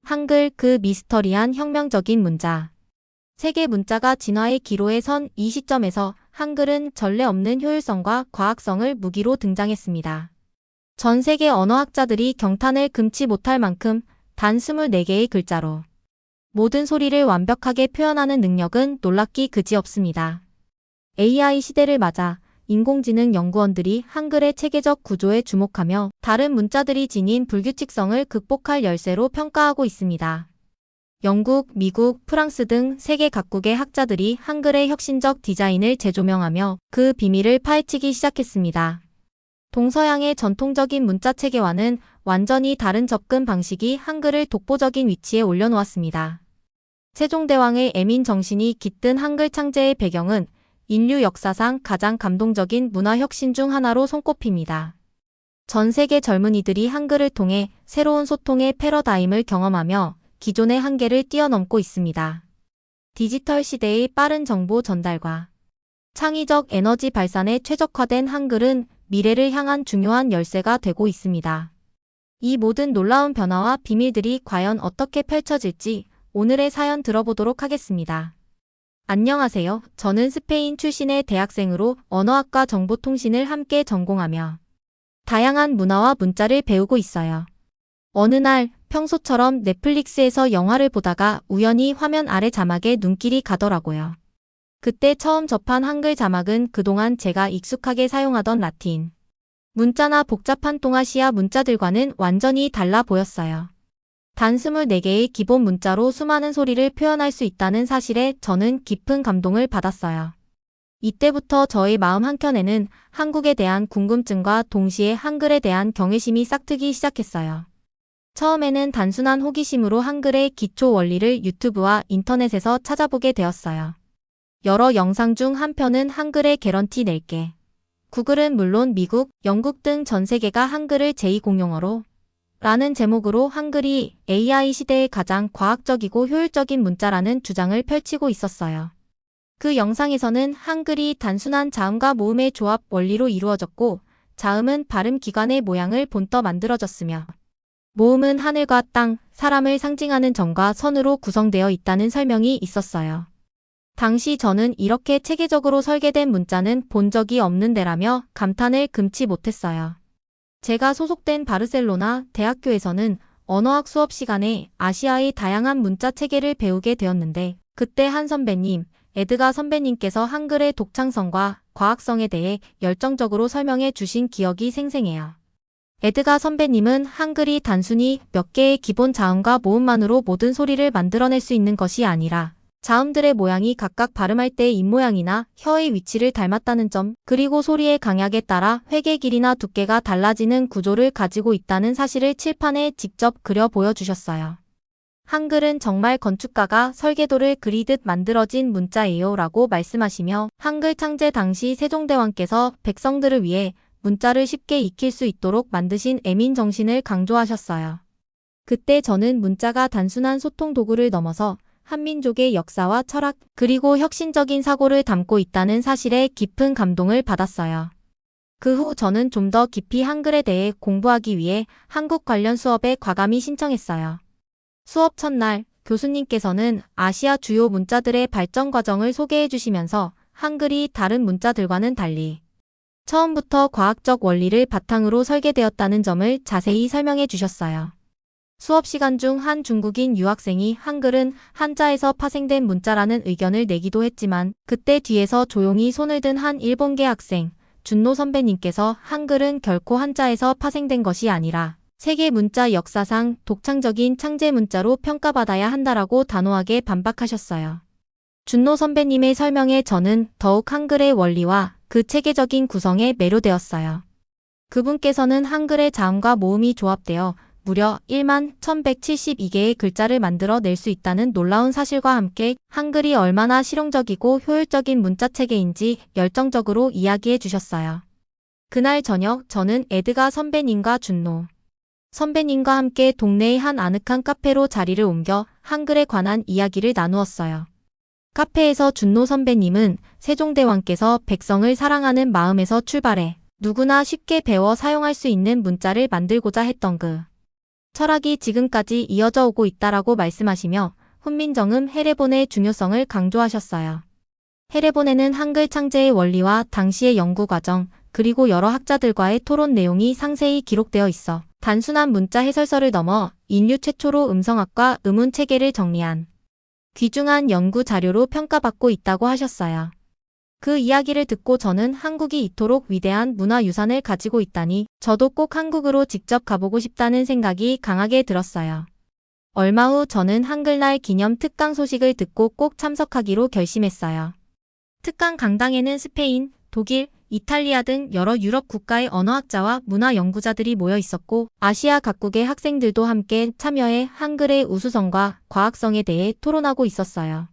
한글 그 미스터리한 혁명적인 문자. 세계 문자가 진화의 기로에 선 이 시점에서 한글은 전례 없는 효율성과 과학성을 무기로 등장했습니다. 전 세계 언어학자들이 경탄을 금치 못할 만큼 단 24개의 글자로 모든 소리를 완벽하게 표현하는 능력은 놀랍기 그지없습니다. AI 시대를 맞아 인공지능 연구원들이 한글의 체계적 구조에 주목하며 다른 문자들이 지닌 불규칙성을 극복할 열쇠로 평가하고 있습니다. 영국, 미국, 프랑스 등 세계 각국의 학자들이 한글의 혁신적 디자인을 재조명하며 그 비밀을 파헤치기 시작했습니다. 동서양의 전통적인 문자 체계와는 완전히 다른 접근 방식이 한글을 독보적인 위치에 올려놓았습니다. 세종대왕의 애민 정신이 깃든 한글 창제의 배경은 인류 역사상 가장 감동적인 문화 혁신 중 하나로 손꼽힙니다. 전 세계 젊은이들이 한글을 통해 새로운 소통의 패러다임을 경험하며 기존의 한계를 뛰어넘고 있습니다. 디지털 시대의 빠른 정보 전달과 창의적 에너지 발산에 최적화된 한글은 미래를 향한 중요한 열쇠가 되고 있습니다. 이 모든 놀라운 변화와 비밀들이 과연 어떻게 펼쳐질지 오늘의 사연 들어보도록 하겠습니다. 안녕하세요. 저는 스페인 출신의 대학생으로 언어학과 정보통신을 함께 전공하며 다양한 문화와 문자를 배우고 있어요. 어느 날 평소처럼 넷플릭스에서 영화를 보다가 우연히 화면 아래 자막에 눈길이 가더라고요. 그때 처음 접한 한글 자막은 그동안 제가 익숙하게 사용하던 라틴 문자나 복잡한 동아시아 문자들과는 완전히 달라 보였어요. 단 24개의 기본 문자로 수많은 소리를 표현할 수 있다는 사실에 저는 깊은 감동을 받았어요. 이때부터 저의 마음 한켠에는 한국에 대한 궁금증과 동시에 한글에 대한 경외심이 싹트기 시작했어요. 처음에는 단순한 호기심으로 한글의 기초 원리를 유튜브와 인터넷에서 찾아보게 되었어요. 여러 영상 중 한 편은 한글의 개런티 낼게. 구글은 물론 미국, 영국 등 전 세계가 한글을 제2공용어로 라는 제목으로 한글이 AI 시대의 가장 과학적이고 효율적인 문자라는 주장을 펼치고 있었어요. 그 영상에서는 한글이 단순한 자음과 모음의 조합 원리로 이루어졌고 자음은 발음 기관의 모양을 본떠 만들어졌으며 모음은 하늘과 땅, 사람을 상징하는 점과 선으로 구성되어 있다는 설명이 있었어요. 당시 저는 이렇게 체계적으로 설계된 문자는 본 적이 없는데라며 감탄을 금치 못했어요. 제가 소속된 바르셀로나 대학교에서는 언어학 수업 시간에 아시아의 다양한 문자 체계를 배우게 되었는데 그때 한 선배님, 에드가 선배님께서 한글의 독창성과 과학성에 대해 열정적으로 설명해 주신 기억이 생생해요. 에드가 선배님은 한글이 단순히 몇 개의 기본 자음과 모음만으로 모든 소리를 만들어낼 수 있는 것이 아니라 자음들의 모양이 각각 발음할 때의 입모양이나 혀의 위치를 닮았다는 점, 그리고 소리의 강약에 따라 획의 길이나 두께가 달라지는 구조를 가지고 있다는 사실을 칠판에 직접 그려 보여주셨어요. 한글은 정말 건축가가 설계도를 그리듯 만들어진 문자예요 라고 말씀하시며 한글 창제 당시 세종대왕께서 백성들을 위해 문자를 쉽게 익힐 수 있도록 만드신 애민 정신을 강조하셨어요. 그때 저는 문자가 단순한 소통 도구를 넘어서 한민족의 역사와 철학, 그리고 혁신적인 사고를 담고 있다는 사실에 깊은 감동을 받았어요. 그 후 저는 좀 더 깊이 한글에 대해 공부하기 위해 한국 관련 수업에 과감히 신청했어요. 수업 첫날, 교수님께서는 아시아 주요 문자들의 발전 과정을 소개해 주시면서 한글이 다른 문자들과는 달리 처음부터 과학적 원리를 바탕으로 설계되었다는 점을 자세히 설명해 주셨어요. 수업 시간 중 한 중국인 유학생이 한글은 한자에서 파생된 문자라는 의견을 내기도 했지만 그때 뒤에서 조용히 손을 든 한 일본계 학생, 준노 선배님께서 한글은 결코 한자에서 파생된 것이 아니라 세계 문자 역사상 독창적인 창제 문자로 평가받아야 한다라고 단호하게 반박하셨어요. 준노 선배님의 설명에 저는 더욱 한글의 원리와 그 체계적인 구성에 매료되었어요. 그분께서는 한글의 자음과 모음이 조합되어 무려 11,172개의 글자를 만들어 낼 수 있다는 놀라운 사실과 함께 한글이 얼마나 실용적이고 효율적인 문자 체계인지 열정적으로 이야기해 주셨어요. 그날 저녁 저는 에드가 선배님과 준노 선배님과 함께 동네의 한 아늑한 카페로 자리를 옮겨 한글에 관한 이야기를 나누었어요. 카페에서 준노 선배님은 세종대왕께서 백성을 사랑하는 마음에서 출발해 누구나 쉽게 배워 사용할 수 있는 문자를 만들고자 했던 그 철학이 지금까지 이어져 오고 있다라고 말씀하시며 훈민정음 해례본의 중요성을 강조하셨어요. 해례본에는 한글 창제의 원리와 당시의 연구 과정, 그리고 여러 학자들과의 토론 내용이 상세히 기록되어 있어 단순한 문자 해설서를 넘어 인류 최초로 음성학과 음운 체계를 정리한 귀중한 연구 자료로 평가받고 있다고 하셨어요. 그 이야기를 듣고 저는 한국이 이토록 위대한 문화유산을 가지고 있다니 저도 꼭 한국으로 직접 가보고 싶다는 생각이 강하게 들었어요. 얼마 후 저는 한글날 기념 특강 소식을 듣고 꼭 참석하기로 결심했어요. 특강 강당에는 스페인, 독일, 이탈리아 등 여러 유럽 국가의 언어학자와 문화 연구자들이 모여 있었고 아시아 각국의 학생들도 함께 참여해 한글의 우수성과 과학성에 대해 토론하고 있었어요.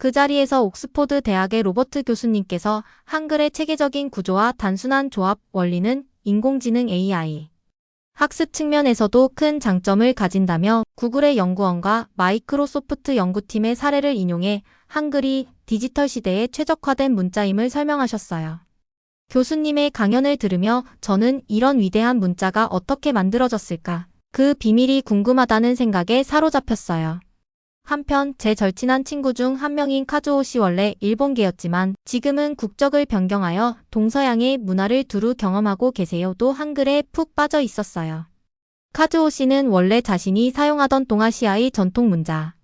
그 자리에서 옥스포드 대학의 로버트 교수님께서 한글의 체계적인 구조와 단순한 조합 원리는 인공지능 AI 학습 측면에서도 큰 장점을 가진다며 구글의 연구원과 마이크로소프트 연구팀의 사례를 인용해 한글이 디지털 시대에 최적화된 문자임을 설명하셨어요. 교수님의 강연을 들으며 저는 이런 위대한 문자가 어떻게 만들어졌을까? 그 비밀이 궁금하다는 생각에 사로잡혔어요. 한편 제 절친한 친구 중 한 명인 카즈오 씨 원래 일본계였지만 지금은 국적을 변경하여 동서양의 문화를 두루 경험하고 계세요.도 한글에 푹 빠져 있었어요. 카즈오 씨는 원래 자신이 사용하던 동아시아의 전통 문자,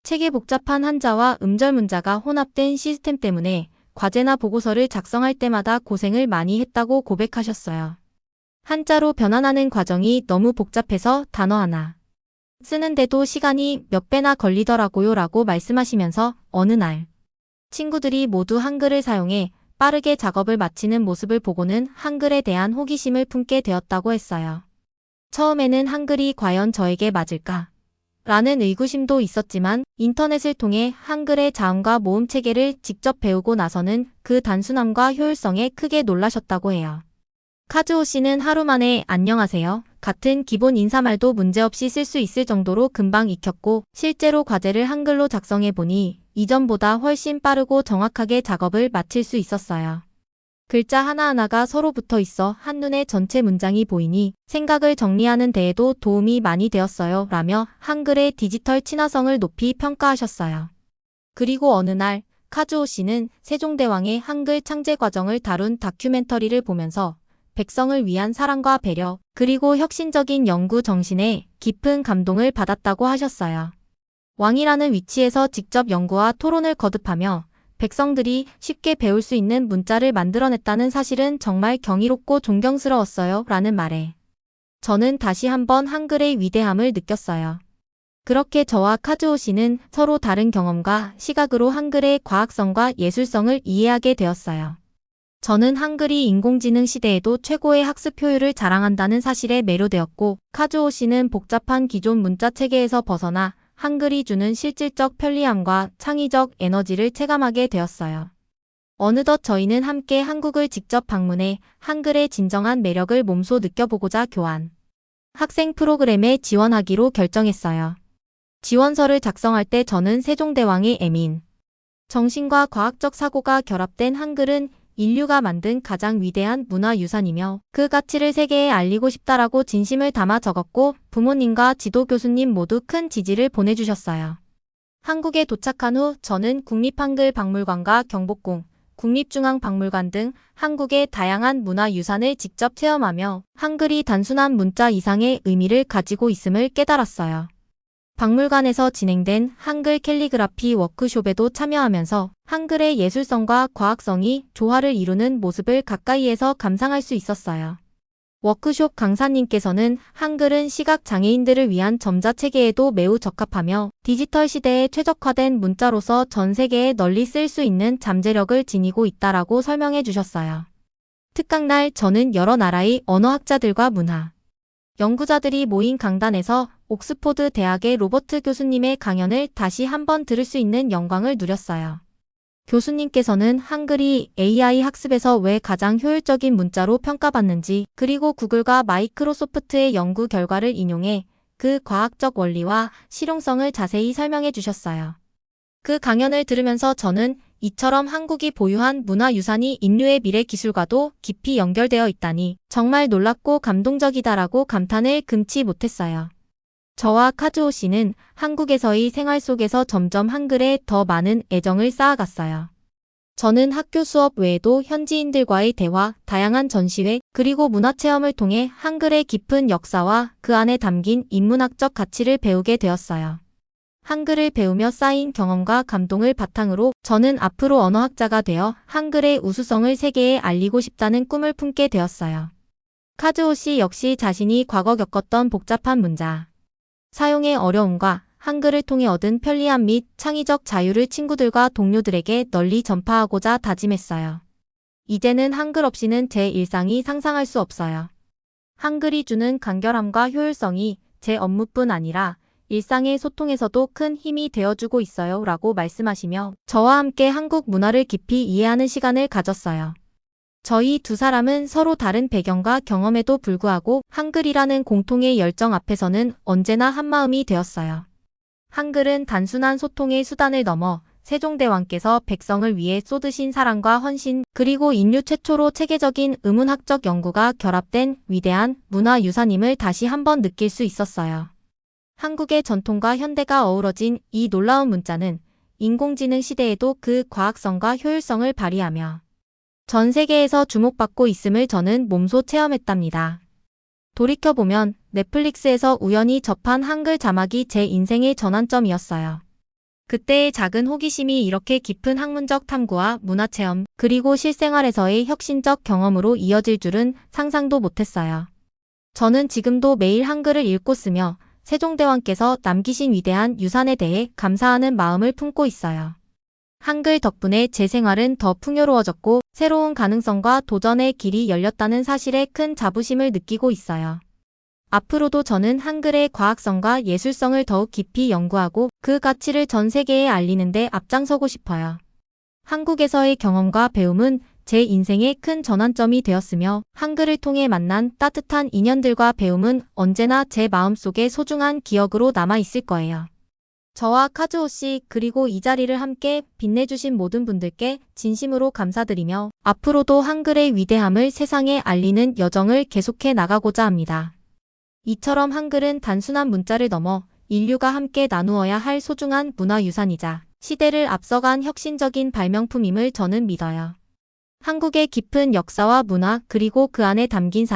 책의 복잡한 한자와 음절 문자가 혼합된 시스템 때문에 과제나 보고서를 작성할 때마다 고생을 많이 했다고 고백하셨어요. 한자로 변환하는 과정이 너무 복잡해서 단어 하나 쓰는데도 시간이 몇 배나 걸리더라고요 라고 말씀하시면서 어느 날 친구들이 모두 한글을 사용해 빠르게 작업을 마치는 모습을 보고는 한글에 대한 호기심을 품게 되었다고 했어요. 처음에는 한글이 과연 저에게 맞을까? 라는 의구심도 있었지만 인터넷을 통해 한글의 자음과 모음 체계를 직접 배우고 나서는 그 단순함과 효율성에 크게 놀라셨다고 해요. 카즈오 씨는 하루 만에 안녕하세요 같은 기본 인사말도 문제없이 쓸 수 있을 정도로 금방 익혔고 실제로 과제를 한글로 작성해 보니 이전보다 훨씬 빠르고 정확하게 작업을 마칠 수 있었어요. 글자 하나하나가 서로 붙어 있어 한눈에 전체 문장이 보이니 생각을 정리하는 데에도 도움이 많이 되었어요 라며 한글의 디지털 친화성을 높이 평가하셨어요. 그리고 어느 날 카즈오 씨는 세종대왕의 한글 창제 과정을 다룬 다큐멘터리를 보면서 백성을 위한 사랑과 배려, 그리고 혁신적인 연구 정신에 깊은 감동을 받았다고 하셨어요. 왕이라는 위치에서 직접 연구와 토론을 거듭하며 백성들이 쉽게 배울 수 있는 문자를 만들어냈다는 사실은 정말 경이롭고 존경스러웠어요 라는 말에 저는 다시 한번 한글의 위대함을 느꼈어요. 그렇게 저와 카즈오 씨는 서로 다른 경험과 시각으로 한글의 과학성과 예술성을 이해하게 되었어요. 저는 한글이 인공지능 시대에도 최고의 학습 효율을 자랑한다는 사실에 매료되었고 카즈오 씨는 복잡한 기존 문자 체계에서 벗어나 한글이 주는 실질적 편리함과 창의적 에너지를 체감하게 되었어요. 어느덧 저희는 함께 한국을 직접 방문해 한글의 진정한 매력을 몸소 느껴보고자 교환 학생 프로그램에 지원하기로 결정했어요. 지원서를 작성할 때 저는 세종대왕의 애민 정신과 과학적 사고가 결합된 한글은 인류가 만든 가장 위대한 문화유산이며 그 가치를 세계에 알리고 싶다라고 진심을 담아 적었고 부모님과 지도 교수님 모두 큰 지지를 보내주셨어요. 한국에 도착한 후 저는 국립한글박물관과 경복궁, 국립중앙박물관 등 한국의 다양한 문화유산을 직접 체험하며 한글이 단순한 문자 이상의 의미를 가지고 있음을 깨달았어요. 박물관에서 진행된 한글 캘리그라피 워크숍에도 참여하면서 한글의 예술성과 과학성이 조화를 이루는 모습을 가까이에서 감상할 수 있었어요. 워크숍 강사님께서는 한글은 시각장애인들을 위한 점자체계에도 매우 적합하며 디지털 시대에 최적화된 문자로서 전 세계에 널리 쓸 수 있는 잠재력을 지니고 있다라고 설명해 주셨어요. 특강날 저는 여러 나라의 언어학자들과 문화 연구자들이 모인 강단에서 옥스포드 대학의 로버트 교수님의 강연을 다시 한번 들을 수 있는 영광을 누렸어요. 교수님께서는 한글이 AI 학습에서 왜 가장 효율적인 문자로 평가받는지, 그리고 구글과 마이크로소프트의 연구 결과를 인용해 그 과학적 원리와 실용성을 자세히 설명해 주셨어요. 그 강연을 들으면서 저는 이처럼 한국이 보유한 문화유산이 인류의 미래 기술과도 깊이 연결되어 있다니 정말 놀랍고 감동적이다라고 감탄을 금치 못했어요. 저와 카즈오 씨는 한국에서의 생활 속에서 점점 한글에 더 많은 애정을 쌓아갔어요. 저는 학교 수업 외에도 현지인들과의 대화, 다양한 전시회, 그리고 문화체험을 통해 한글의 깊은 역사와 그 안에 담긴 인문학적 가치를 배우게 되었어요. 한글을 배우며 쌓인 경험과 감동을 바탕으로 저는 앞으로 언어학자가 되어 한글의 우수성을 세계에 알리고 싶다는 꿈을 품게 되었어요. 카즈오 씨 역시 자신이 과거 겪었던 복잡한 문자, 사용의 어려움과 한글을 통해 얻은 편리함 및 창의적 자유를 친구들과 동료들에게 널리 전파하고자 다짐했어요. 이제는 한글 없이는 제 일상이 상상할 수 없어요. 한글이 주는 간결함과 효율성이 제 업무뿐 아니라 일상의 소통에서도 큰 힘이 되어주고 있어요. 라고 말씀하시며 저와 함께 한국 문화를 깊이 이해하는 시간을 가졌어요. 저희 두 사람은 서로 다른 배경과 경험에도 불구하고 한글이라는 공통의 열정 앞에서는 언제나 한마음이 되었어요. 한글은 단순한 소통의 수단을 넘어 세종대왕께서 백성을 위해 쏟으신 사랑과 헌신, 그리고 인류 최초로 체계적인 의문학적 연구가 결합된 위대한 문화유산임을 다시 한번 느낄 수 있었어요. 한국의 전통과 현대가 어우러진 이 놀라운 문자는 인공지능 시대에도 그 과학성과 효율성을 발휘하며 전 세계에서 주목받고 있음을 저는 몸소 체험했답니다. 돌이켜보면 넷플릭스에서 우연히 접한 한글 자막이 제 인생의 전환점이었어요. 그때의 작은 호기심이 이렇게 깊은 학문적 탐구와 문화체험, 그리고 실생활에서의 혁신적 경험으로 이어질 줄은 상상도 못했어요. 저는 지금도 매일 한글을 읽고 쓰며 세종대왕께서 남기신 위대한 유산에 대해 감사하는 마음을 품고 있어요. 한글 덕분에 제 생활은 더 풍요로워졌고 새로운 가능성과 도전의 길이 열렸다는 사실에 큰 자부심을 느끼고 있어요. 앞으로도 저는 한글의 과학성과 예술성을 더욱 깊이 연구하고 그 가치를 전 세계에 알리는 데 앞장서고 싶어요. 한국에서의 경험과 배움은 제 인생의 큰 전환점이 되었으며 한글을 통해 만난 따뜻한 인연들과 배움은 언제나 제 마음속에 소중한 기억으로 남아있을 거예요. 저와 카즈오 씨 그리고 이 자리를 함께 빛내주신 모든 분들께 진심으로 감사드리며 앞으로도 한글의 위대함을 세상에 알리는 여정을 계속해 나가고자 합니다. 이처럼 한글은 단순한 문자를 넘어 인류가 함께 나누어야 할 소중한 문화유산이자 시대를 앞서간 혁신적인 발명품임을 저는 믿어요. 한국의 깊은 역사와 문화 그리고 그 안에 담긴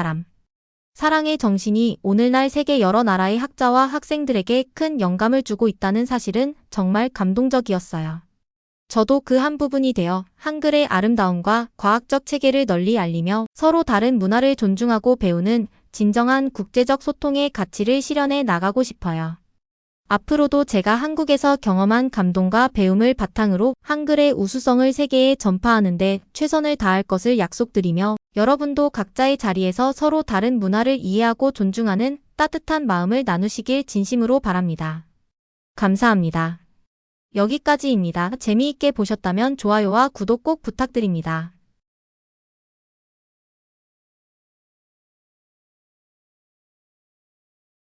사랑의 정신이 오늘날 세계 여러 나라의 학자와 학생들에게 큰 영감을 주고 있다는 사실은 정말 감동적이었어요. 저도 그 한 부분이 되어 한글의 아름다움과 과학적 체계를 널리 알리며 서로 다른 문화를 존중하고 배우는 진정한 국제적 소통의 가치를 실현해 나가고 싶어요. 앞으로도 제가 한국에서 경험한 감동과 배움을 바탕으로 한글의 우수성을 세계에 전파하는 데 최선을 다할 것을 약속드리며 여러분도 각자의 자리에서 서로 다른 문화를 이해하고 존중하는 따뜻한 마음을 나누시길 진심으로 바랍니다. 감사합니다. 여기까지입니다. 재미있게 보셨다면 좋아요와 구독 꼭 부탁드립니다.